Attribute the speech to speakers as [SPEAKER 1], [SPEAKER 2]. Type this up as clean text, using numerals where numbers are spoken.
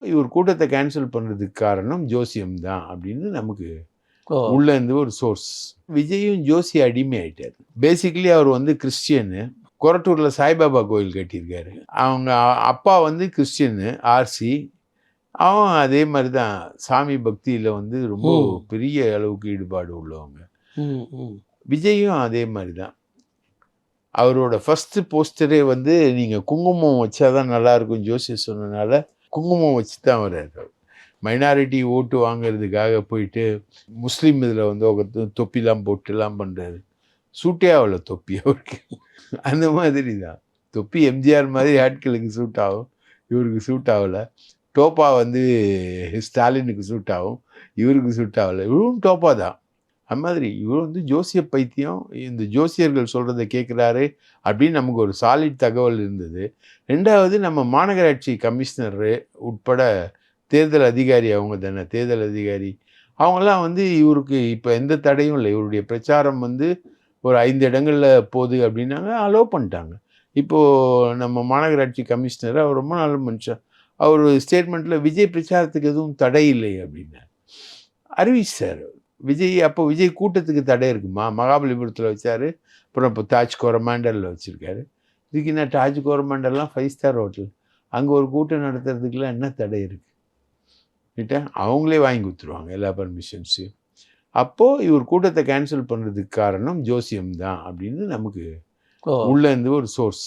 [SPEAKER 1] இவர் கூட்டத்தை கேன்சல் பண்ணுறதுக்கு காரணம் ஜோசியம் தான் அப்படின்னு நமக்கு
[SPEAKER 2] ஓ
[SPEAKER 1] உள்ள இருந்து ஒரு சோர்ஸ். விஜயும் ஜோசி அடிமை ஆயிட்டார். பேசிக்கலி அவர் வந்து கிறிஸ்டியனு. கொரட்டூரில் சாய்பாபா கோயில் கட்டியிருக்காரு. அவங்க அப்பா வந்து கிறிஸ்டியனு ஆர்சி. அவன் அதே மாதிரி தான் சாமி பக்தியில் வந்து ரொம்ப பெரிய அளவுக்கு ஈடுபாடு உள்ளவங்க. விஜயும் அதே மாதிரி தான். அவரோட ஃபஸ்ட்டு போஸ்டரே வந்து நீங்கள் குங்குமம் வச்சாதான் நல்லா இருக்கும் ஜோசியர் சொன்னனால குங்குமம் வச்சு தான் வர்றாரு. மைனாரிட்டி ஓட்டு வாங்கிறதுக்காக போயிட்டு முஸ்லீம் இதில் வந்து தொப்பிலாம் போட்டுலாம் பண்ணுறாரு. சூட்டே ஆகலை தொப்பி அவருக்கு. அந்த மாதிரி தான் தொப்பி எம்ஜிஆர் மாதிரி ஆட்களுக்கு சூட் ஆகும், இவருக்கு சூட் ஆகலை. டோப்பா வந்து ஸ்டாலினுக்கு சூட் ஆகும், இவருக்கு சூட் ஆகலை. இவரும் டோப்பா தான். அது மாதிரி இவர் வந்து ஜோசிய பைத்தியம், இந்த ஜோசியர்கள் சொல்கிறத கேட்குறாரு அப்படின்னு நமக்கு ஒரு சாலிட் தகவல் இருந்தது. ரெண்டாவது நம்ம மாநகராட்சி கமிஷனரு உட்பட தேர்தல் அதிகாரி, அவங்க தானே தேர்தல் அதிகாரி, அவங்கெல்லாம் வந்து இவருக்கு இப்போ எந்த தடையும் இல்லை. இவருடைய பிரச்சாரம் வந்து ஒரு 5 இடங்களில் போகுது அப்படின்னாங்க, அலோவ் பண்ணிட்டாங்க. இப்போது நம்ம மாநகராட்சி கமிஷனர் அவர் ரொம்ப நல்ல மனுஷன். அவர் ஸ்டேட்மெண்ட்டில் விஜய் பிரச்சாரத்துக்கு எதுவும் தடை இல்லை அப்படின்னு அறிவிச்சார். விஜய் அப்போ விஜய் கூட்டத்துக்கு தடை இருக்குமா? மகாபலிபுரத்தில் வச்சார், அப்புறம் இப்போ தாஜ் கோரமாண்டலில் வச்சுருக்காரு. இதுக்கு என்ன தாஜ் கோரமாண்டல்லாம் 5 ஸ்டார் ஹோட்டல், அங்கே ஒரு கூட்டம் நடத்துறதுக்குலாம் என்ன தடை இருக்குது? அவங்களே வாங்கி கொடுத்துருவாங்க எல்லா பர்மிஷன்ஸையும். அப்போது இவர் கூட்டத்தை கேன்சல் பண்ணுறதுக்கு காரணம் ஜோசியம் தான் அப்படின்னு நமக்கு உள்ள இருந்து ஒரு சோர்ஸ்.